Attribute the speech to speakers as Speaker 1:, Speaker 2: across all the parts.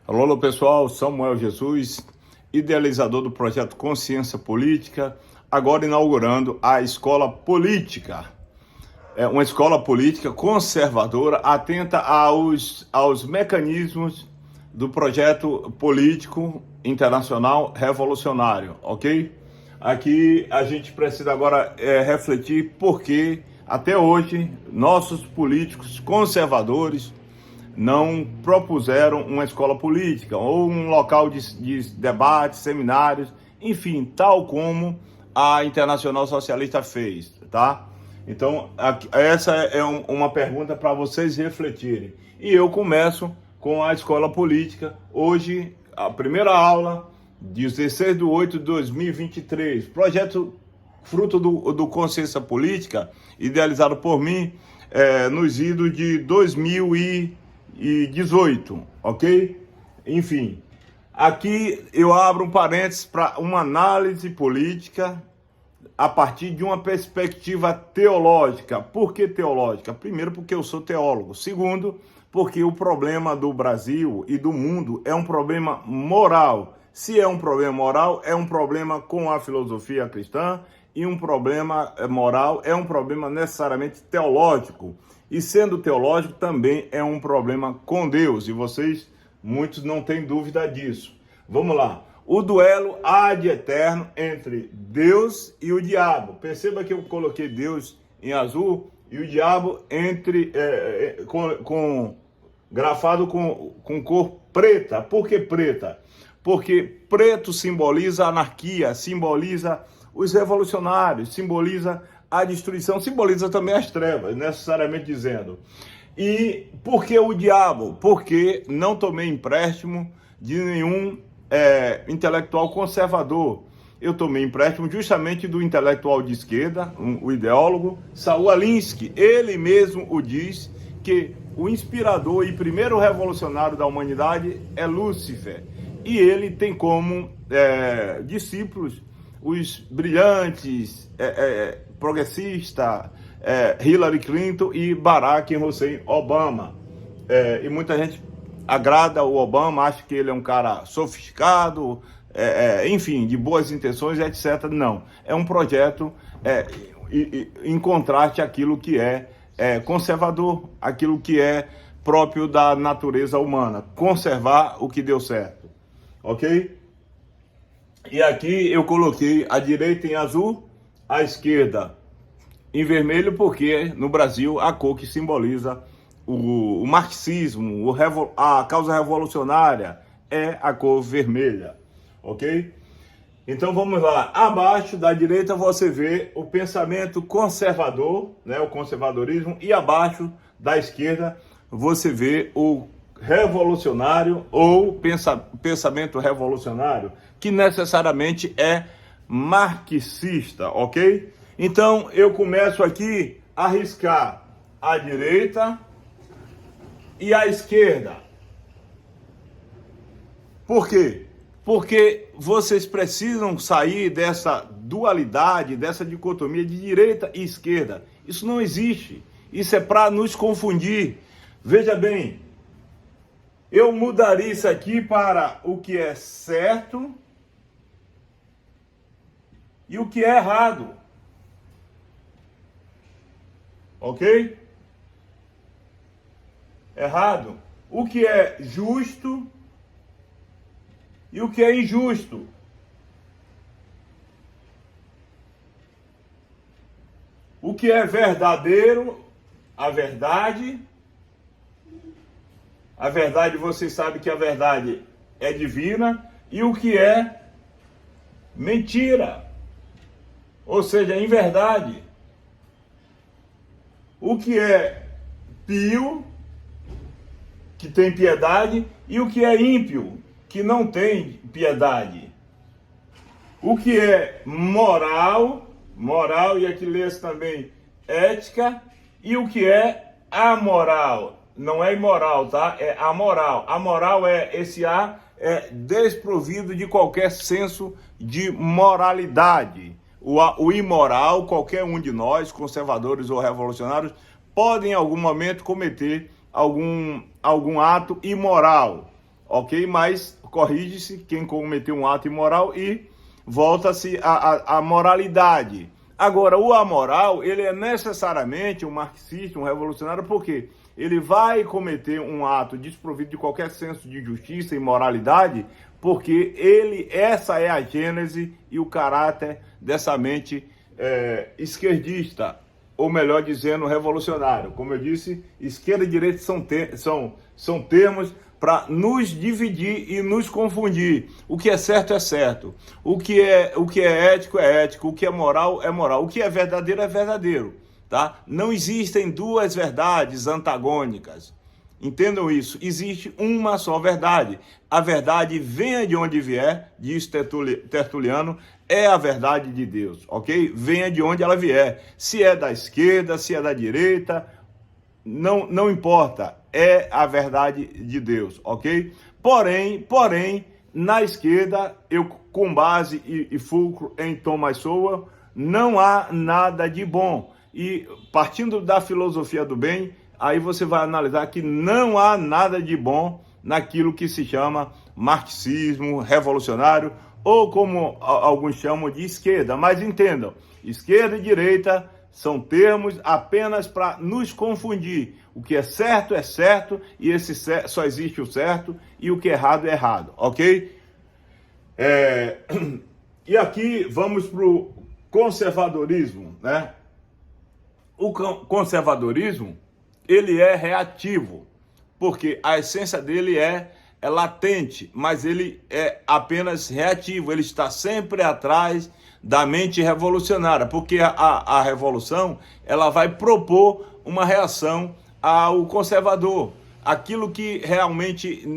Speaker 1: Alô, alô, pessoal, Samuel Jesus, idealizador do projeto Consciência Política, agora inaugurando a Escola Política. É uma escola política conservadora, atenta aos mecanismos do projeto político internacional revolucionário, ok? Aqui a gente precisa agora refletir porque até hoje nossos políticos conservadores não propuseram uma escola política ou um local de debates, seminários, enfim, tal como a Internacional Socialista fez, tá? Então, essa é uma pergunta para vocês refletirem. E eu começo com a escola política. Hoje, a primeira aula, 16/8/2023. Projeto fruto do Consciência Política, idealizado por mim nos idos de 2018, ok? Enfim, aqui eu abro um parênteses para uma análise política a partir de uma perspectiva teológica. Por que teológica? Primeiro, porque eu sou teólogo. Segundo, porque o problema do Brasil e do mundo é um problema moral. Se é um problema moral, é um problema com a filosofia cristã, e um problema moral é um problema necessariamente teológico. E sendo teológico, também é um problema com Deus. E vocês, muitos, não têm dúvida disso. Vamos lá. O duelo ad eterno entre Deus e o diabo. Perceba que eu coloquei Deus em azul e o diabo grafado com cor preta. Por que preta? Porque preto simboliza a anarquia, simboliza os revolucionários, simboliza a destruição, simboliza também as trevas, necessariamente dizendo. E por que o diabo? Porque não tomei empréstimo de nenhum intelectual conservador. Eu tomei empréstimo justamente do intelectual de esquerda, o ideólogo Saul Alinsky. Ele mesmo o diz que o inspirador e primeiro revolucionário da humanidade é Lúcifer. E ele tem como discípulos os brilhantes progressistas Hillary Clinton e Barack Hussein Obama. E muita gente agrada o Obama, acha que ele é um cara sofisticado, enfim, de boas intenções, etc. Não, é um projeto em contraste àquilo que é conservador, aquilo que é próprio da natureza humana, conservar o que deu certo, ok? E aqui eu coloquei a direita em azul, a esquerda em vermelho, porque no Brasil a cor que simboliza o marxismo, a causa revolucionária é a cor vermelha, ok? Então vamos lá, abaixo da direita você vê o pensamento conservador, né, o conservadorismo, e abaixo da esquerda você vê o revolucionário ou pensamento revolucionário, que necessariamente é marxista, ok? Então eu começo aqui a riscar a direita e a esquerda. Por quê? Porque vocês precisam sair dessa dualidade, dessa dicotomia de direita e esquerda. Isso não existe. Isso é para nos confundir. Veja bem, eu mudaria isso aqui para o que é certo e o que é errado. Ok? Errado. O que é justo e o que é injusto. O que é verdadeiro, a verdade. A verdade, você sabe que a verdade é divina. E o que é mentira, ou seja, inverdade. O que é pio, que tem piedade, e o que é ímpio, que não tem piedade. O que é moral, e aqui lê-se também ética, e o que é amoral. Não é imoral, tá? É amoral. Amoral esse A é desprovido de qualquer senso de moralidade. O imoral, qualquer um de nós, conservadores ou revolucionários, pode em algum momento cometer algum ato imoral. ok? Mas corrige-se quem cometeu um ato imoral e volta-se à moralidade. Agora, o amoral, ele é necessariamente um marxista, um revolucionário, porque ele vai cometer um ato desprovido de qualquer senso de justiça e moralidade, porque essa é a gênese e o caráter dessa mente esquerdista, ou melhor dizendo, revolucionário. Como eu disse, esquerda e direita são termos para nos dividir e nos confundir. O que é certo, o que é ético é ético, o que é moral, o que é verdadeiro, tá? Não existem duas verdades antagônicas. Entendam isso, existe uma só verdade. A verdade, venha de onde vier, diz Tertuliano, é a verdade de Deus, ok? Venha de onde ela vier. Se é da esquerda, se é da direita, não importa, é a verdade de Deus, ok? Porém, na esquerda, eu com base e fulcro em Thomas Sowell, não há nada de bom. E partindo da filosofia do bem, aí você vai analisar que não há nada de bom naquilo que se chama marxismo revolucionário, ou como alguns chamam de esquerda. Mas entendam, esquerda e direita são termos apenas para nos confundir. O que é certo, e só existe o certo, e o que é errado, ok? E aqui vamos para o conservadorismo, né? O conservadorismo, ele é reativo, porque a essência dele é latente, mas ele é apenas reativo, ele está sempre atrás da mente revolucionária, porque a revolução, ela vai propor uma reação ao conservador, aquilo que realmente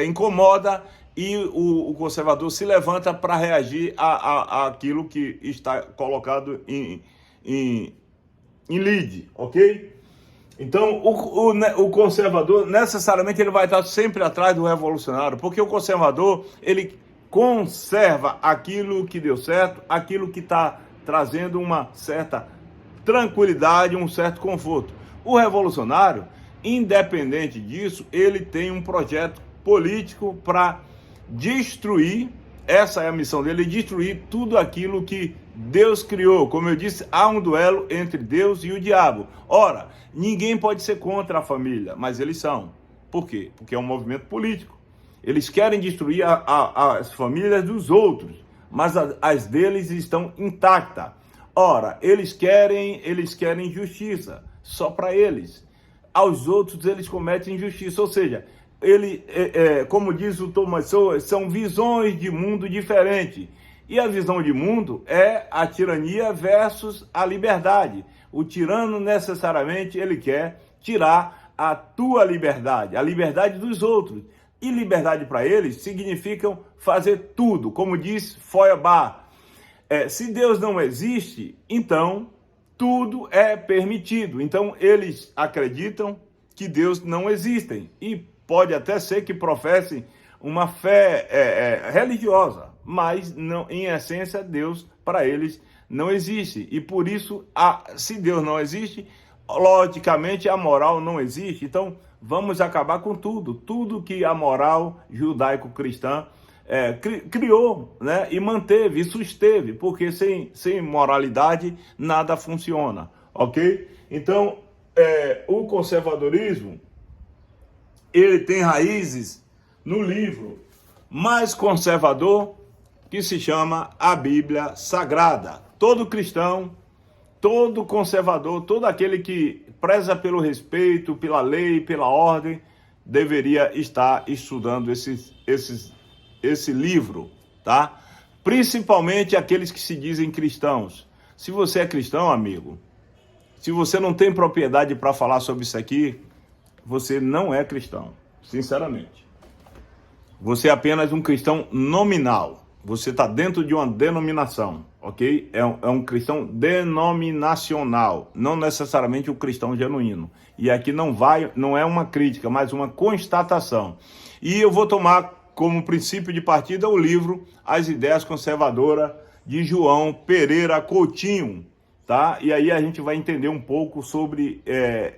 Speaker 1: incomoda, e o conservador se levanta para reagir àquilo que está colocado em lead, ok? Então, o conservador, necessariamente, ele vai estar sempre atrás do revolucionário, porque o conservador, ele conserva aquilo que deu certo, aquilo que está trazendo uma certa tranquilidade, um certo conforto. O revolucionário, independente disso, ele tem um projeto político para destruir, essa é a missão dele, destruir tudo aquilo que Deus criou. Como eu disse, há um duelo entre Deus e o diabo. Ora, ninguém pode ser contra a família, mas eles são. Por quê? Porque é um movimento político. Eles querem destruir as famílias dos outros, mas as deles estão intactas. Ora, eles querem justiça, só para eles. Aos outros eles cometem injustiça, ou seja, como diz o Thomas Sowell, são visões de mundo diferentes. E a visão de mundo é a tirania versus a liberdade. O tirano, necessariamente, ele quer tirar a tua liberdade, a liberdade dos outros. E liberdade para eles significa fazer tudo, como diz Feuerbach. Se Deus não existe, então tudo é permitido. Então eles acreditam que Deus não existe. E pode até ser que professem uma fé religiosa, mas não, em essência, Deus para eles não existe. E por isso, se Deus não existe, logicamente a moral não existe. Então vamos acabar com tudo que a moral judaico-cristã criou, né, e manteve, e susteve, porque sem moralidade nada funciona, ok? Então, o conservadorismo, ele tem raízes no livro mais conservador, que se chama a Bíblia Sagrada. Todo cristão, todo conservador, todo aquele que preza pelo respeito, pela lei, pela ordem, deveria estar estudando esse livro, tá? Principalmente aqueles que se dizem cristãos. Se você é cristão, amigo, se você não tem propriedade para falar sobre isso aqui, você não é cristão, sinceramente. Você é apenas um cristão nominal. Você está dentro de uma denominação, ok? É um cristão denominacional, não necessariamente um cristão genuíno. E aqui não é uma crítica, mas uma constatação. E eu vou tomar como princípio de partida o livro As Ideias Conservadoras, de João Pereira Coutinho, tá? E aí a gente vai entender um pouco sobre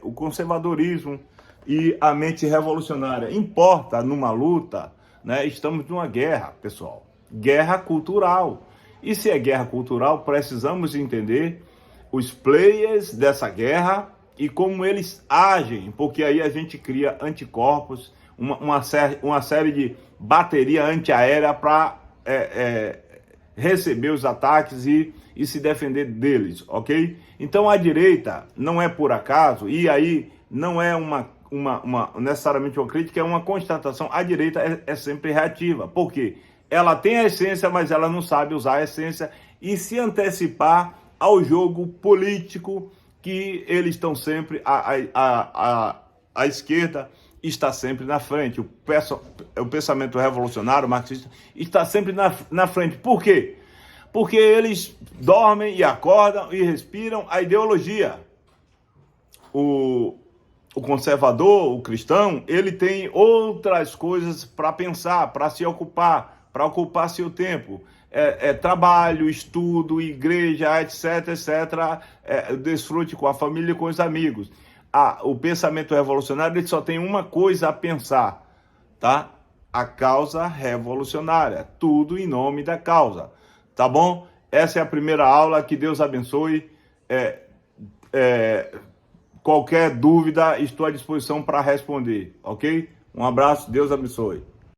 Speaker 1: o conservadorismo e a mente revolucionária. Importa numa luta, né? Estamos numa guerra, pessoal. Guerra cultural. E se é guerra cultural, precisamos entender os players dessa guerra e como eles agem, porque aí a gente cria anticorpos, uma série de bateria antiaérea para receber os ataques e se defender deles, ok? Então a direita não é por acaso, e aí não é necessariamente uma crítica, é uma constatação. A direita é sempre reativa, porque ela tem a essência, mas ela não sabe usar a essência e se antecipar ao jogo político que eles estão sempre, a esquerda está sempre na frente, o pensamento revolucionário, marxista, está sempre na frente. Por quê? Porque eles dormem e acordam e respiram a ideologia. O conservador, o cristão, ele tem outras coisas para pensar, para se ocupar, para ocupar seu tempo. Trabalho, estudo, igreja, etc, desfrute com a família e com os amigos. O pensamento revolucionário, ele só tem uma coisa a pensar, tá? A causa revolucionária, tudo em nome da causa, tá bom? Essa é a primeira aula, que Deus abençoe. Qualquer dúvida, estou à disposição para responder, ok? Um abraço, Deus abençoe.